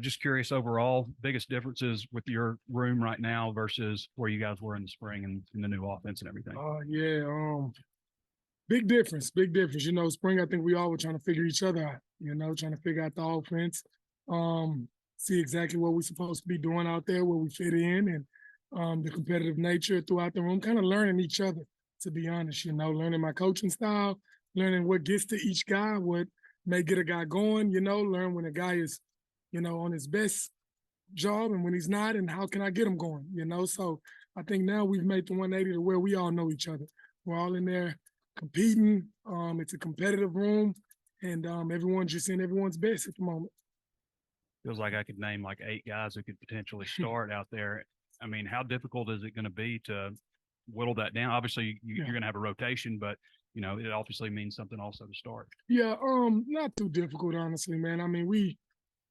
Just curious overall, biggest differences with your room right now versus where you guys were in the spring and in the new offense and everything. Yeah, big difference, big difference. Spring, I think we all were trying to figure each other out, trying to figure out the offense, see exactly what we're supposed to be doing out there, where we fit in, and the competitive nature throughout the room, kind of learning each other, to be honest, learning my coaching style, learning what gets to each guy, what may get a guy going, learn when a guy is, on his best job and when he's not, and how can I get him going, So I think now we've made the 180 to where we all know each other. We're all in there competing. It's a competitive room, and everyone's just in everyone's best at the moment. Feels like I could name like 8 guys who could potentially start out there. I mean, how difficult is it going to be to whittle that down? Obviously, you're going to have a rotation, but it obviously means something also to start. Yeah, not too difficult, honestly, man. I mean, we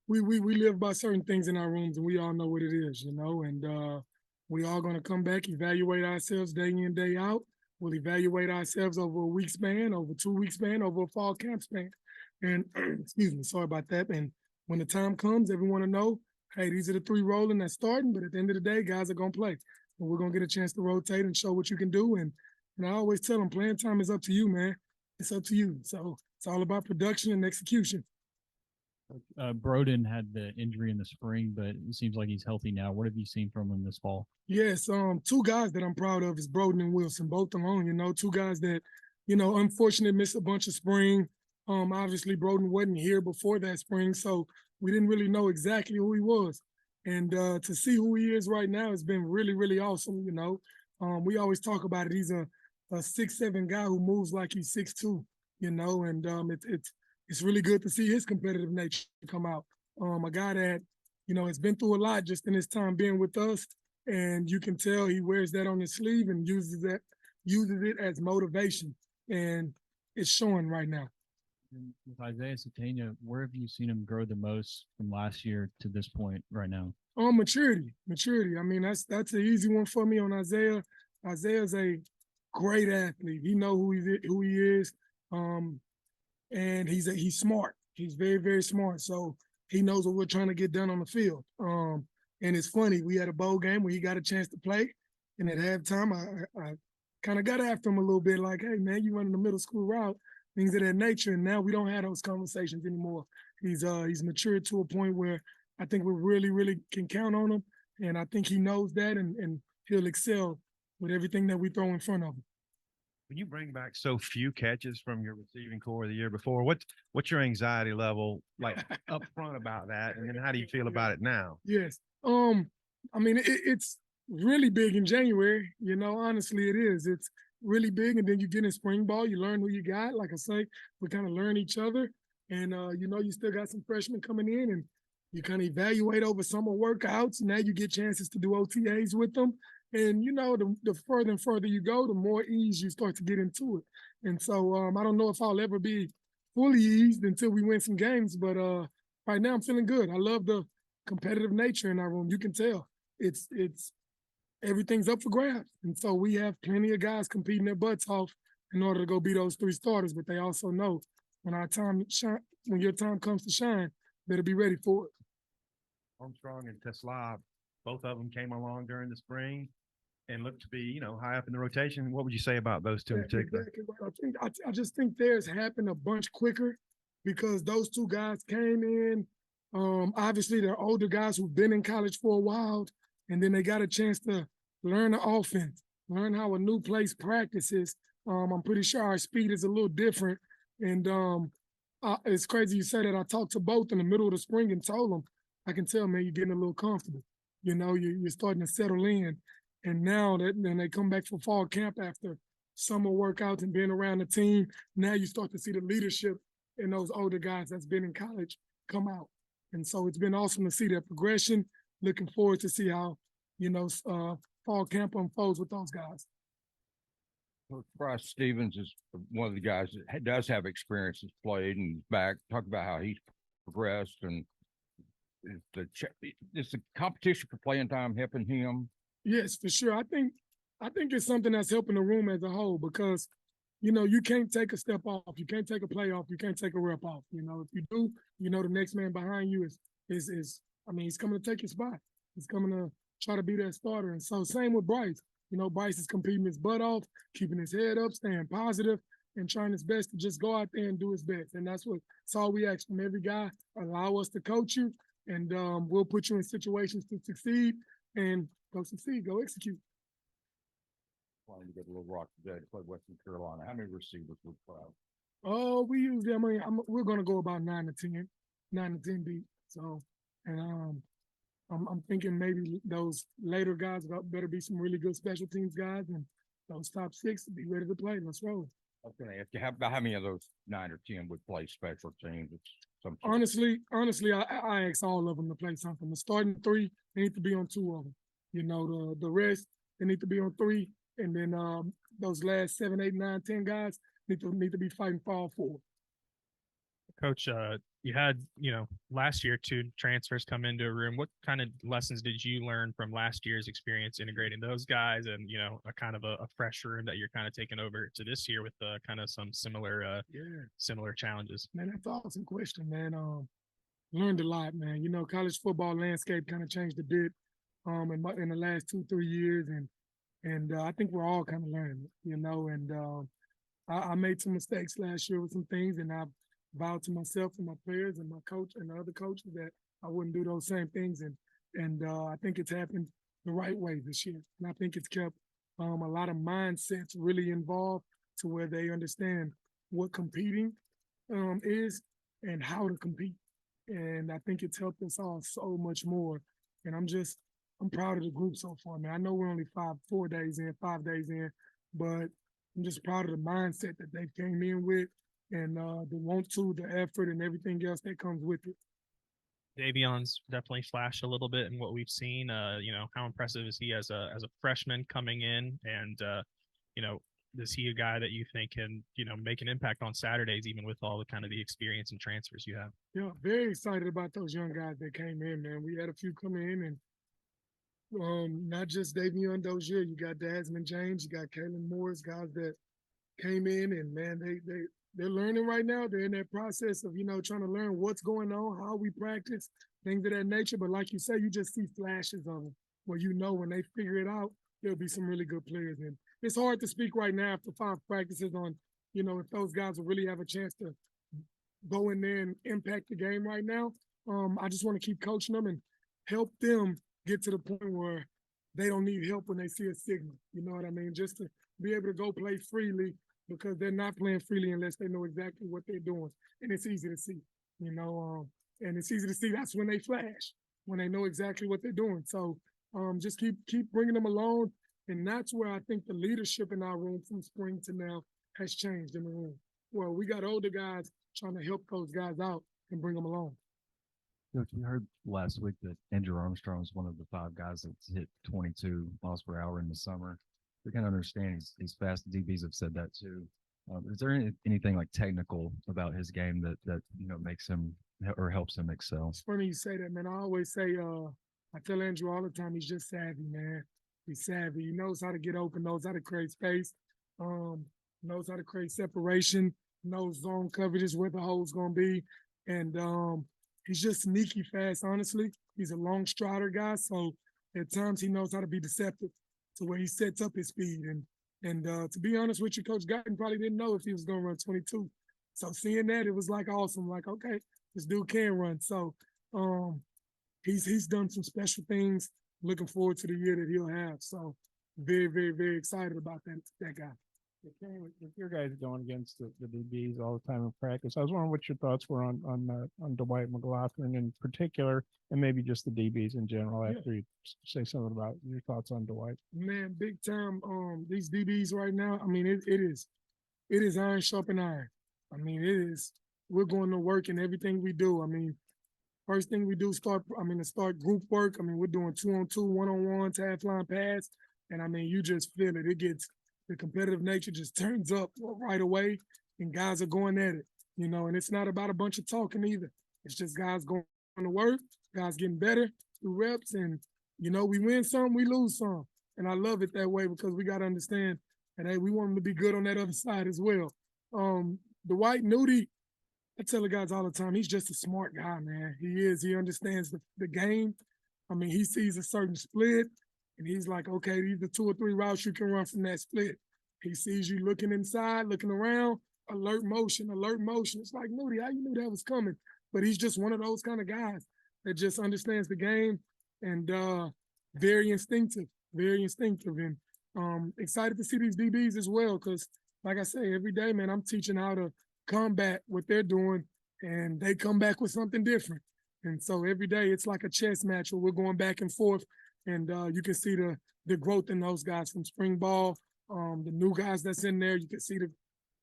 live by certain things in our rooms, and we all know what it is, and we all going to come back, evaluate ourselves day in, day out. We'll evaluate ourselves over a week span, over 2 week span, over a fall camp span. And excuse me, sorry about that. And when the time comes, everyone will know, hey, these are the 3 rolling that's starting, but at the end of the day, guys are going to play. And we're going to get a chance to rotate and show what you can do. And I always tell them, playing time is up to you, man. It's up to you. So it's all about production and execution. Broden had the injury in the spring, but it seems like he's healthy now. What have you seen from him this fall? Yes, 2 guys that I'm proud of is Broden and Wilson, both alone, 2 guys that, unfortunately missed a bunch of spring. Obviously Broden wasn't here before that spring, so we didn't really know exactly who he was. And to see who he is right now has been really, really awesome, We always talk about it. He's a 6'7" guy who moves like he's 6'2", and it's really good to see his competitive nature come out. A guy that, has been through a lot just in his time being with us, and you can tell he wears that on his sleeve and uses it as motivation, and it's showing right now. And with Isaiah Sategna, where have you seen him grow the most from last year to this point right now? Maturity. I mean, that's an easy one for me on Isaiah. Isaiah's a great athlete. He knows who he is. And he's smart. He's very, very smart. So he knows what we're trying to get done on the field. And it's funny, we had a bowl game where he got a chance to play, and at halftime, I kind of got after him a little bit, like, hey man, you running the middle school route, things of that nature. And now we don't have those conversations anymore. He's matured to a point where I think we really, really can count on him, and I think he knows that, and he'll excel with everything that we throw in front of him. When you bring back so few catches from your receiving core the year before, what's your anxiety level like up front about that, and then how do you feel about it now? Yes, I mean it's really big in January. Honestly, it is. It's really big, and then you get in spring ball, you learn who you got. Like I say, we kind of learn each other, and you still got some freshmen coming in, and you kind of evaluate over summer workouts. Now you get chances to do OTAs with them. And, the further and further you go, the more ease you start to get into it. And so I don't know if I'll ever be fully eased until we win some games. But right now I'm feeling good. I love the competitive nature in our room. You can tell it's everything's up for grabs. And so we have plenty of guys competing their butts off in order to go be those 3 starters. But they also know when your time comes to shine, better be ready for it. Armstrong and Tesla, both of them came along during the spring and looked to be, high up in the rotation. What would you say about those 2 in particular? Exactly. I just think theirs happened a bunch quicker because those 2 guys came in. Obviously, they're older guys who've been in college for a while, and then they got a chance to learn the offense, learn how a new place practices. I'm pretty sure our speed is a little different. And it's crazy you say that. I talked to both in the middle of the spring and told them, I can tell, man, you're getting a little comfortable. You're starting to settle in. And now that when they come back for fall camp after summer workouts and being around the team, now you start to see the leadership in those older guys that's been in college come out. And so it's been awesome to see that progression. Looking forward to see how, fall camp unfolds with those guys. Bryce Stevens is one of the guys that does have experience, has played and back. Talk about how he's progressed, and is the competition for playing time helping him? Yes, for sure. I think it's something that's helping the room as a whole because, you can't take a step off, you can't take a play off, you can't take a rep off. If you do, the next man behind you is I mean, he's coming to take your spot. He's coming to try to be that starter. And so same with Bryce. You know, Bryce is competing his butt off, keeping his head up, staying positive, and trying his best to just go out there and do his best. And that's all we ask from every guy. Allow us to coach you, and we'll put you in situations to succeed and go succeed, go execute. Wanting to get a little rock today to play Western Carolina. How many receivers would play? Oh, we usually, I mean, we're going to go about 9 to 10 deep. So, and I'm thinking maybe those later guys better be some really good special teams guys, and those top 6 be ready to play. Let's roll. I was going to ask you, how many of those 9 or 10 would play special teams? Honestly, I ask all of them to play something. The starting 3, they need to be on 2 of them. You know, the rest, they need to be on 3. And then those last 7, 8, 9, 10 guys need to be fighting for all 4. Coach, you had, last year 2 transfers come into a room. What kind of lessons did you learn from last year's experience integrating those guys and, a kind of a fresh room that you're kind of taking over to this year with kind of some similar challenges? Man, that's an awesome question, man. Learned a lot, man. You know, college football landscape kind of changed a bit in the last 2-3 years, and I think we're all kind of learning, and I made some mistakes last year with some things, and I've vowed to myself and my players and my coach and the other coaches that I wouldn't do those same things, and I think it's happened the right way this year, and I think it's kept a lot of mindsets really involved to where they understand what competing is and how to compete, and I think it's helped us all so much more, and I'm proud of the group so far, man. I know we're only 5 days in, but I'm just proud of the mindset that they came in with and the want to, the effort, and everything else that comes with it. Davion's definitely flashed a little bit in what we've seen. How impressive is he as a freshman coming in? And, is he a guy that you think can, make an impact on Saturdays, even with all the kind of the experience and transfers you have? Yeah, very excited about those young guys that came in, man. We had a few come in, and not just Davion Dozier. You got Desmond James, you got Kalen Morris, guys that came in, and man, they're learning right now. They're in that process of, trying to learn what's going on, how we practice, things of that nature. But like you say, you just see flashes of them where when they figure it out, there'll be some really good players. And it's hard to speak right now after 5 practices on, if those guys will really have a chance to go in there and impact the game right now. I just want to keep coaching them and help them get to the point where they don't need help when they see a signal. You know what I mean? Just to be able to go play freely, because they're not playing freely unless they know exactly what they're doing. And it's easy to see, and it's easy to see that's when they flash, when they know exactly what they're doing. So just keep bringing them along. And that's where I think the leadership in our room from spring to now has changed in the room. Well, we got older guys trying to help those guys out and bring them along. Coach, we heard last week that Andrew Armstrong is one of the 5 guys that's hit 22 miles per hour in the summer. We can understand he's fast. DBs have said that too. Is there anything like technical about his game that makes him or helps him excel? It's funny you say that, man. I always say, I tell Andrew all the time, he's just savvy, man. He's savvy. He knows how to get open, knows how to create space, knows how to create separation, knows zone coverages, where the hole's going to be. And he's just sneaky fast, honestly. He's a long strider guy, so at times he knows how to be deceptive to where he sets up his speed. And to be honest with you, Coach Guiton probably didn't know if he was going to run 22. So seeing that, it was like awesome. Like, okay, this dude can run. So he's done some special things. Looking forward to the year that he'll have. So very, very, very excited about that guy. If your guys going against the DBs all the time in practice, I was wondering what your thoughts were on Dwight McLaughlin in particular, and maybe just the DBs in general. After you say something about your thoughts on Dwight, man, big time. These DBs right now. I mean, it is iron sharpen iron. I mean, it is. We're going to work in everything we do. I mean, first thing we do start group work. I mean, we're doing 2-on-2, 1-on-1, half line pass, and I mean, you just feel it. It gets. The competitive nature just turns up right away, and guys are going at it, and it's not about a bunch of talking either. It's just guys going to work, guys getting better through reps, and, we win some, we lose some. And I love it that way because we got to understand that, hey, we want them to be good on that other side as well. Dwight Nudie, I tell the guys all the time, he's just a smart guy, man. He is. He understands the game. I mean, he sees a certain split, and he's like, okay, these are 2 or 3 routes you can run from that split. He sees you looking inside, looking around, alert motion, alert motion. It's like, Moody, how you knew that was coming? But he's just one of those kind of guys that just understands the game and very instinctive, very instinctive. And excited to see these DBs as well, because like I say, every day, man, I'm teaching how to combat what they're doing, and they come back with something different. And so every day it's like a chess match where we're going back and forth, and you can see the growth in those guys from spring ball, the new guys that's in there. You can see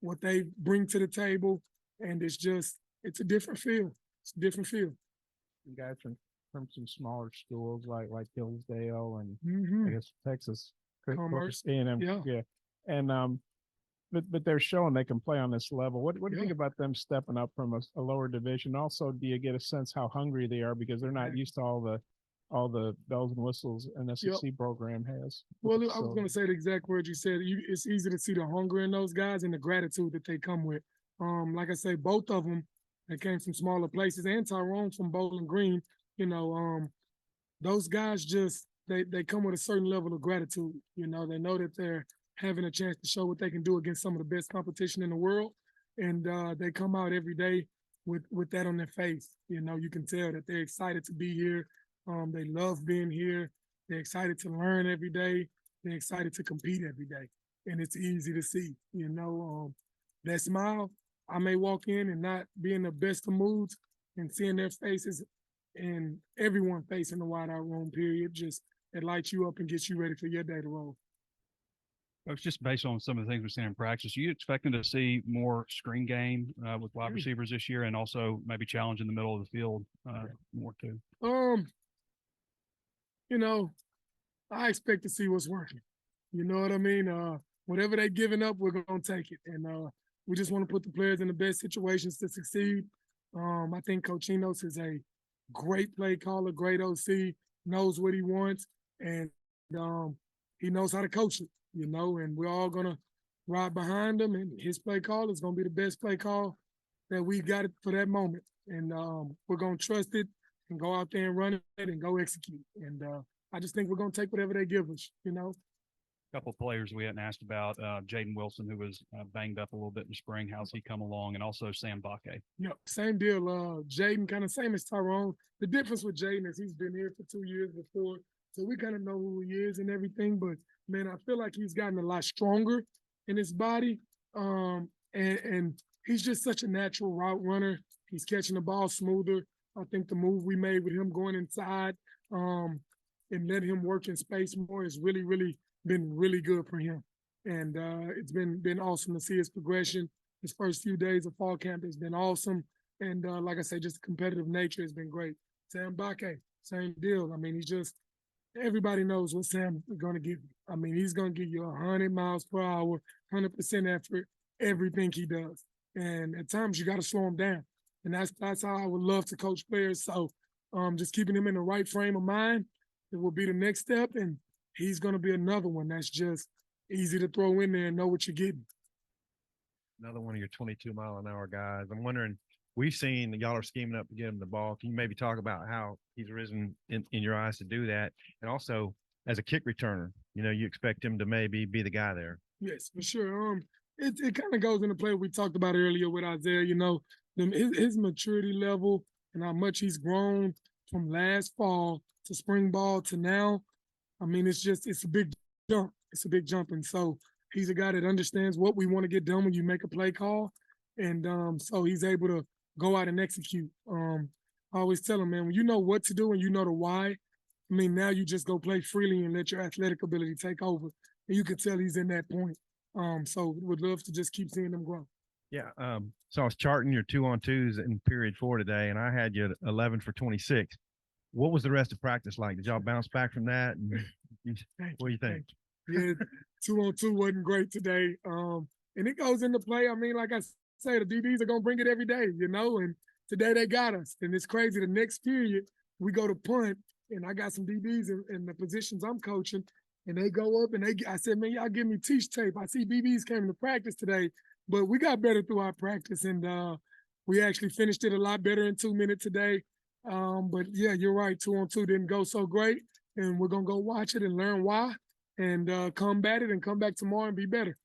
what they bring to the table, and it's a different feel. It's a different feel. You guys from some smaller schools like Hillsdale and Mm-hmm. I guess Texas Commerce. A&M. Yeah. And but they're showing they can play on this level. What do you Yeah. think about them stepping up from a lower division? Also, do you get a sense how hungry they are because they're not Right. used to all the bells and whistles an SEC program has? Well, I was going to say the exact word you said. It's easy to see the hunger in those guys and the gratitude that they come with. Like I say, both of them, they came from smaller places, and Tyrone from Bowling Green. You know, those guys just they come with a certain level of gratitude. You know, they know that they're having a chance to show what they can do against some of the best competition in the world, and they come out every day with that on their face. You know, you can tell that they're excited to be here. They love being here. They're excited to learn every day. They're excited to compete every day, and it's easy to see. You know, that smile. I may walk in and not be in the best of moods, and seeing their faces and everyone facing the wide out room period, just it lights you up and gets you ready for your day to roll. It's just based on some of the things we've seen in practice. Are you expecting to see more screen game with wide receivers this year, and also maybe challenge in the middle of the field more too? You know, I expect to see what's working. You know what I mean? Whatever they're giving up, we're gonna take it, and we just want to put the players in the best situations to succeed. I think Coach Enos is a great play caller, great OC, knows what he wants, and he knows how to coach it. You know, and we're all gonna ride behind him, and his play call is gonna be the best play call that we got for that moment, and we're gonna trust it and go out there and run it and go execute. And I just think we're gonna take whatever they give us. You know. A couple of players we hadn't asked about, Jaden Wilson, who was banged up a little bit in the spring. How's he come along? And also Sam Bakke. Yeah, same deal. Jaden, kind of same as Tyrone. The difference with Jaden is he's been here for 2 years before, so we kind of know who he is and everything. But man, I feel like he's gotten a lot stronger in his body, and he's just such a natural route runner. He's catching the ball smoother. I think the move we made with him going inside and letting him work in space more has really been really good for him. And it's been awesome to see his progression. His first few days of fall camp has been awesome. And like I say, just the competitive nature has been great. Sam Bakke, same deal. I mean, everybody knows what Sam is going to give you. I mean, he's going to give you 100 miles per hour, 100% effort, everything he does. And at times you got to slow him down. And that's how I would love to coach players. So just keeping him in the right frame of mind, it will be the next step. And he's going to be another one that's just easy to throw in there and know what you're getting. Another one of your 22-mile-an-hour guys. I'm wondering, we've seen y'all are scheming up to get him the ball. Can you maybe talk about how he's risen in your eyes to do that? And also, as a kick returner, you know, you expect him to maybe be the guy there. Yes, for sure. It kind of goes into play what we talked about earlier with Isaiah. You know, his maturity level and how much he's grown from last fall to spring ball to now. I mean, it's a big jump. It's a big jump. And so he's a guy that understands what we want to get done when you make a play call. And so he's able to go out and execute. I always tell him, man, when you know what to do and you know the why, I mean, now you just go play freely and let your athletic ability take over. And you can tell he's in that point. So would love to just keep seeing him grow. Yeah. So I was charting your 2-on-2s in period 4 today, and I had you at 11 for 26. What was the rest of practice like? Did y'all bounce back from that? And what do you think? Yeah, 2-on-2 wasn't great today. And it goes into play. I mean, like I say, the DBs are going to bring it every day, you know, and today they got us. And it's crazy. The next period, we go to punt, and I got some DBs in the positions I'm coaching, and they go up, and I said, man, y'all give me teach tape. I see BBs came to practice today, but we got better through our practice. And we actually finished it a lot better in 2 minutes today. But yeah, you're right. 2-on-2 didn't go so great, and we're gonna go watch it and learn why, and combat it and come back tomorrow and be better.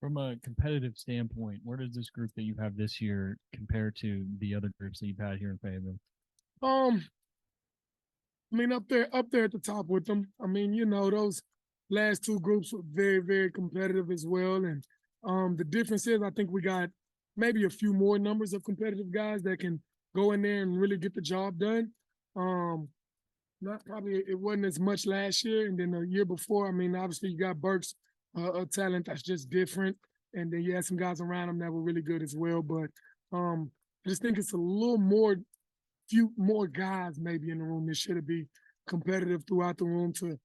From a competitive standpoint, where does this group that you have this year compare to the other groups that you've had here in Fayetteville? I mean, up there at the top with them. I mean, you know, those last two groups were very, very competitive as well. And the difference is I think we got maybe a few more numbers of competitive guys that can go in there and really get the job done. Not probably it wasn't as much last year, and then the year before. I mean, obviously you got Burks, a talent that's just different, and then you had some guys around him that were really good as well. But I just think it's a little more, few more guys maybe in the room that should be competitive throughout the room to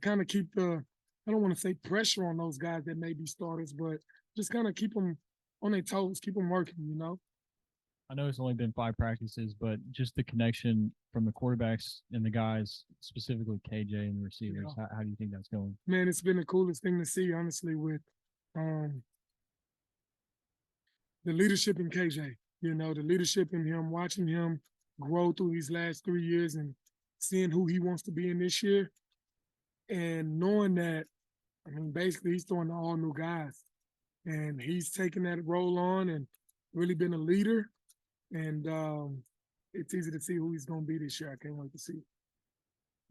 kind of keep the, I don't want to say pressure on those guys that may be starters, but just kind of keep them on their toes, keep them working, you know. I know it's only been 5 practices, but just the connection from the quarterbacks and the guys, specifically KJ and the receivers, how do you think that's going? Man, it's been the coolest thing to see, honestly, with the leadership in KJ. You know, the leadership in him, watching him grow through these last 3 years and seeing who he wants to be in this year, and knowing that, I mean, basically he's throwing to all new guys, and he's taken that role on and really been a leader. And it's easy to see who he's going to be this year. I can't wait to see.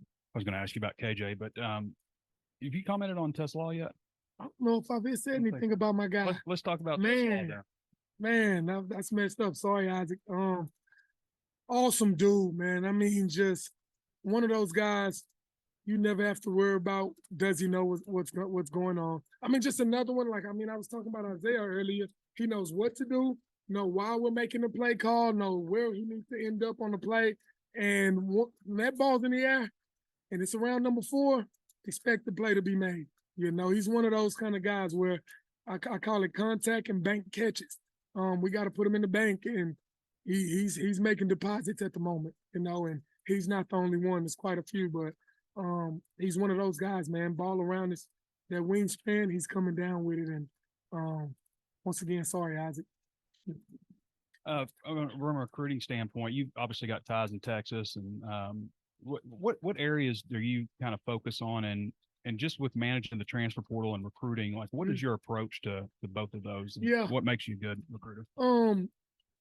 I was going to ask you about KJ, but have you commented on Tesla yet? I don't know if I've said anything about my guy. Let's talk about man. Tesla. Man, that's messed up. Sorry, Isaac. Awesome dude, man. I mean, just one of those guys you never have to worry about. Does he know what's going on? I mean, just another one. Like, I mean, I was talking about Isaiah earlier. He knows what to do. Know why we're making the play call, know where he needs to end up on the play. And when that ball's in the air and it's around number 4, expect the play to be made. You know, he's one of those kind of guys where I call it contact and bank catches. We got to put him in the bank, and he's making deposits at the moment, you know, and he's not the only one. There's quite a few, but he's one of those guys, man. Ball around that wingspan, he's coming down with it. And once again, sorry, Isaac. From a recruiting standpoint, you've obviously got ties in Texas, and what areas do you kind of focus on, and just with managing the transfer portal and recruiting, like what is your approach to both of those? Yeah. What makes you a good recruiter?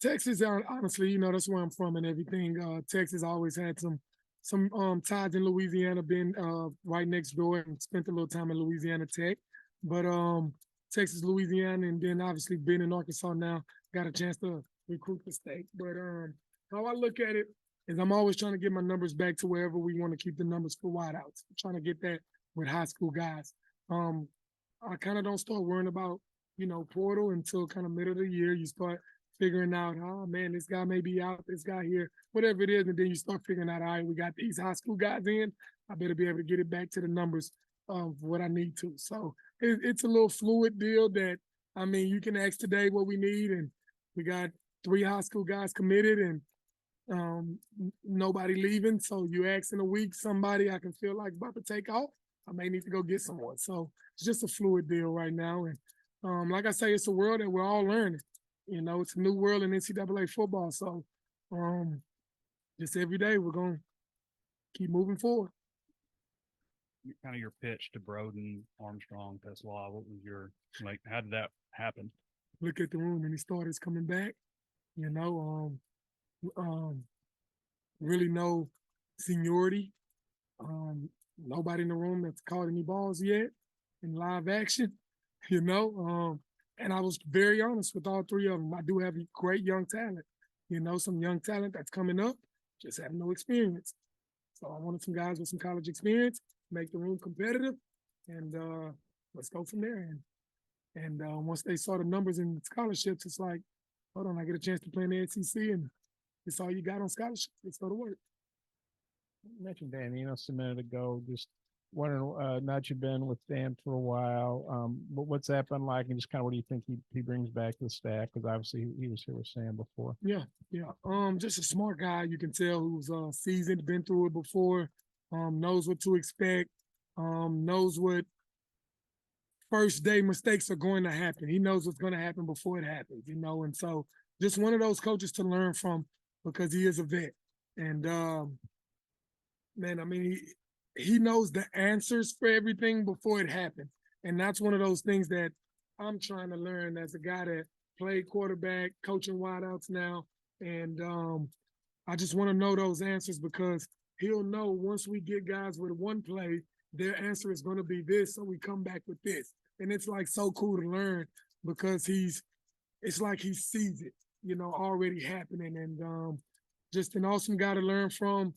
Texas, honestly, you know, that's where I'm from and everything. Texas always had some ties in Louisiana, been right next door and spent a little time in Louisiana Tech. But Texas, Louisiana, and then obviously being in Arkansas now, got a chance to recruit the state. But how I look at it is I'm always trying to get my numbers back to wherever we want to keep the numbers for wideouts. I'm trying to get that with high school guys. I kind of don't start worrying about, you know, portal until kind of middle of the year. You start figuring out, oh man, this guy may be out, this guy here, whatever it is. And then you start figuring out, all right, we got these high school guys in. I better be able to get it back to the numbers of what I need to. So it's a little fluid deal that, I mean, you can ask today what we need, and we got 3 high school guys committed and nobody leaving. So you ask in a week, somebody I can feel like about to take off, I may need to go get someone. So it's just a fluid deal right now. And like I say, it's a world that we're all learning. You know, it's a new world in NCAA football. So just every day we're going to keep moving forward. Kind of your pitch to Broden, Armstrong, Tesla. What was your, like, how did that happen? Look at the room and he started coming back, you know, really no seniority. Nobody in the room that's caught any balls yet in live action, you know. And I was very honest with all 3 of them. I do have great young talent, you know, some young talent that's coming up, just have no experience. So I wanted some guys with some college experience, make the room competitive, and let's go from there. And once they saw the numbers in scholarships, it's like, hold on, I get a chance to play in the SEC, and it's all you got on scholarships. Let's go to work. You mentioned Dan Enos a minute ago. Just wondering, now that you've been with Dan for a while, what's that been like, and just kind of what do you think he brings back to the staff? Because obviously he was here with Sam before. Yeah. Just a smart guy. You can tell who's seasoned, been through it before, knows what to expect, knows what first day mistakes are going to happen. He knows what's going to happen before it happens, you know, and so just one of those coaches to learn from because he is a vet. And man, I mean, he knows the answers for everything before it happened. And that's one of those things that I'm trying to learn as a guy that played quarterback, coaching wideouts now. And I just want to know those answers because he'll know once we get guys with one play, their answer is going to be this. So we come back with this. And it's like so cool to learn because it's like he sees it, you know, already happening. And just an awesome guy to learn from.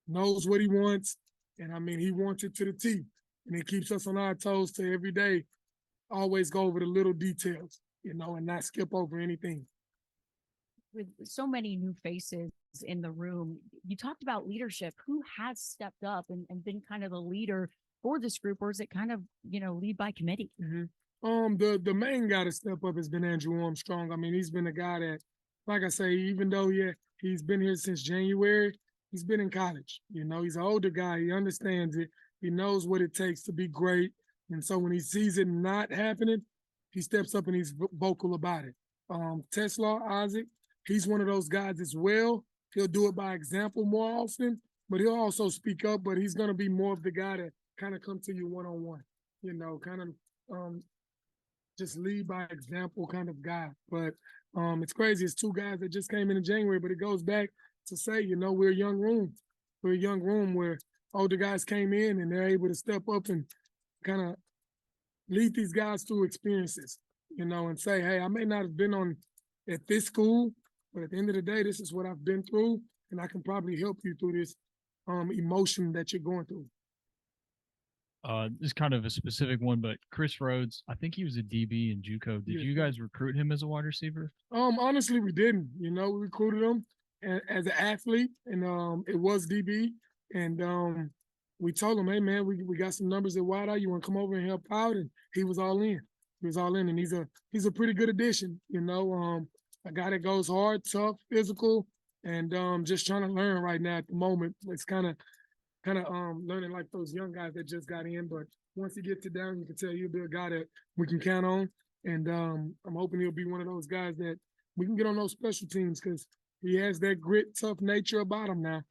Knows what he wants. And I mean, he wants it to the T. And it keeps us on our toes to every day always go over the little details, you know, and not skip over anything. With so many new faces in the room, you talked about leadership. Who has stepped up and been kind of the leader for this group, or is it kind of, you know, lead by committee? Mm-hmm. The main guy to step up has been Andrew Armstrong. I mean, he's been a guy that, like I say, even though he's been here since January, he's been in college. You know, he's an older guy. He understands it. He knows what it takes to be great. And so when he sees it not happening, he steps up and he's vocal about it. Tesla, Isaac, he's one of those guys as well. He'll do it by example more often, but he'll also speak up, but he's going to be more of the guy that kind of come to you one-on-one, you know, kind of just lead by example kind of guy. But it's crazy. It's two guys that just came in January, but it goes back to say, you know, we're a young room. We're a young room where older guys came in and they're able to step up and kind of lead these guys through experiences, you know, and say, hey, I may not have been at this school, but at the end of the day, this is what I've been through, and I can probably help you through this emotion that you're going through. This is kind of a specific one, but Chris Rhodes, I think he was a DB in JUCO. Did you guys recruit him as a wide receiver? Honestly, we didn't. You know, we recruited him as an athlete, and it was DB. And we told him, hey, man, we got some numbers at wideout. You want to come over and help out? And he was all in. He was all in, and he's a pretty good addition. You know, a guy that goes hard, tough, physical, and just trying to learn right now at the moment. It's kind of learning like those young guys that just got in. But once he gets it down, you can tell he'll be a guy that we can count on. And I'm hoping he'll be one of those guys that we can get on those special teams because he has that grit, tough nature about him now.